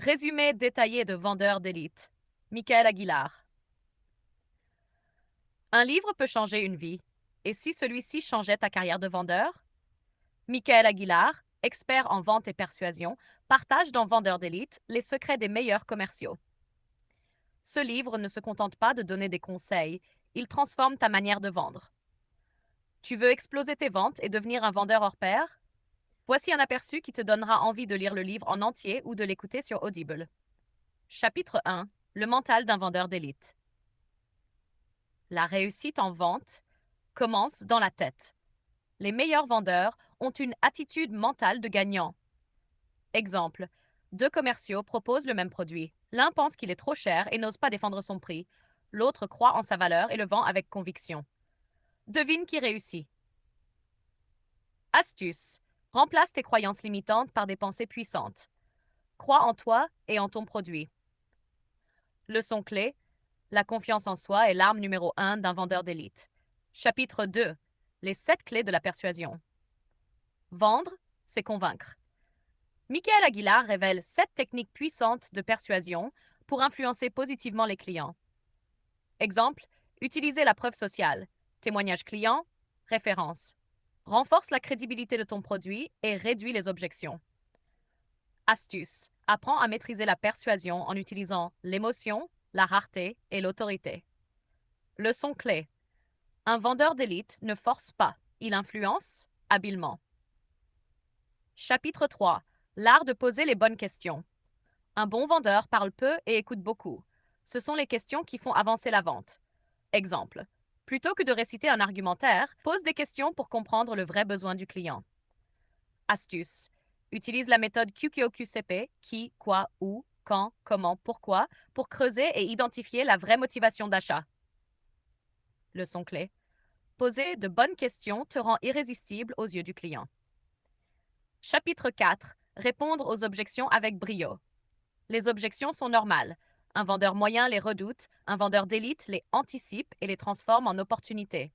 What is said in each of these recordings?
Résumé détaillé de vendeur d'élite. Michael Aguilar. Un livre peut changer une vie. Et si celui-ci changeait ta carrière de vendeur? Michael Aguilar, expert en vente et persuasion, partage dans Vendeur d'élite les secrets des meilleurs commerciaux. Ce livre ne se contente pas de donner des conseils, il transforme ta manière de vendre. Tu veux exploser tes ventes et devenir un vendeur hors pair? Voici un aperçu qui te donnera envie de lire le livre en entier ou de l'écouter sur Audible. Chapitre 1. Le mental d'un vendeur d'élite. La réussite en vente commence dans la tête. Les meilleurs vendeurs ont une attitude mentale de gagnant. Exemple, deux commerciaux proposent le même produit. L'un pense qu'il est trop cher et n'ose pas défendre son prix. L'autre croit en sa valeur et le vend avec conviction. Devine qui réussit. Astuce. Remplace tes croyances limitantes par des pensées puissantes. Crois en toi et en ton produit. Leçon clé. La confiance en soi est l'arme numéro 1 d'un vendeur d'élite. Chapitre 2. Les 7 clés de la persuasion. Vendre, c'est convaincre. Michael Aguilar révèle 7 techniques puissantes de persuasion pour influencer positivement les clients. Exemple, utiliser la preuve sociale, témoignage client, référence. Renforce la crédibilité de ton produit et réduit les objections. Astuce. Apprends à maîtriser la persuasion en utilisant l'émotion, la rareté et l'autorité. Leçon clé. Un vendeur d'élite ne force pas, il influence habilement. Chapitre 3. L'art de poser les bonnes questions. Un bon vendeur parle peu et écoute beaucoup. Ce sont les questions qui font avancer la vente. Exemple. Plutôt que de réciter un argumentaire, pose des questions pour comprendre le vrai besoin du client. Astuce. Utilise la méthode QQOQCP, qui, quoi, où, quand, comment, pourquoi, pour creuser et identifier la vraie motivation d'achat. Leçon clé. Poser de bonnes questions te rend irrésistible aux yeux du client. Chapitre 4. Répondre aux objections avec brio. Les objections sont normales. Un vendeur moyen les redoute, un vendeur d'élite les anticipe et les transforme en opportunités.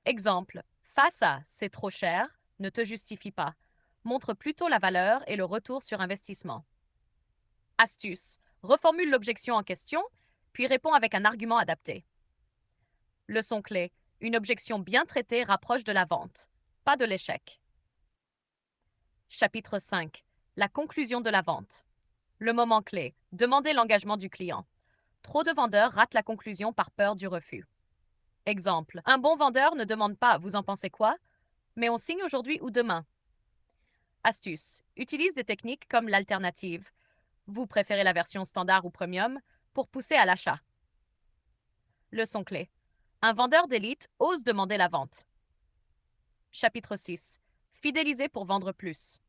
Exemple. Face à c'est trop cher, ne te justifie pas. Montre plutôt la valeur et le retour sur investissement. Astuce. Reformule l'objection en question, puis réponds avec un argument adapté. Leçon clé. Une objection bien traitée rapproche de la vente, pas de l'échec. Chapitre 5. La conclusion de la vente. Le moment clé. Demander l'engagement du client. Trop de vendeurs ratent la conclusion par peur du refus. Exemple. Un bon vendeur ne demande pas vous en pensez quoi, mais on signe aujourd'hui ou demain. Astuce. Utilise des techniques comme l'alternative. Vous préférez la version standard ou premium pour pousser à l'achat. Leçon clé. Un vendeur d'élite ose demander la vente. Chapitre 6. Fidéliser pour vendre plus.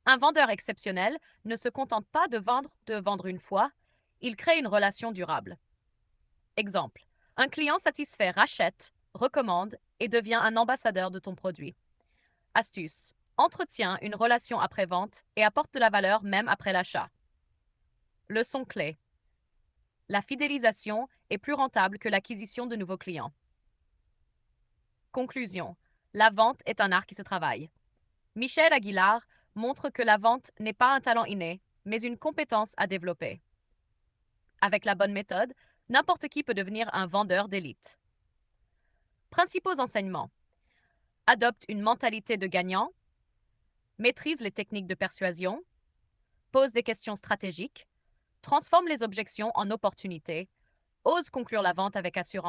Un vendeur exceptionnel ne se contente pas de vendre une fois, il crée une relation durable. Exemple. Un client satisfait rachète, recommande et devient un ambassadeur de ton produit. Astuce. Entretiens une relation après-vente et apporte de la valeur même après l'achat. Leçon clé. La fidélisation est plus rentable que l'acquisition de nouveaux clients. Conclusion. La vente est un art qui se travaille. Michael Aguilar montre que la vente n'est pas un talent inné, mais une compétence à développer. Avec la bonne méthode, n'importe qui peut devenir un vendeur d'élite. Principaux enseignements. Adopte une mentalité de gagnant. Maîtrise les techniques de persuasion. Pose des questions stratégiques. Transforme les objections en opportunités. Ose conclure la vente avec assurance.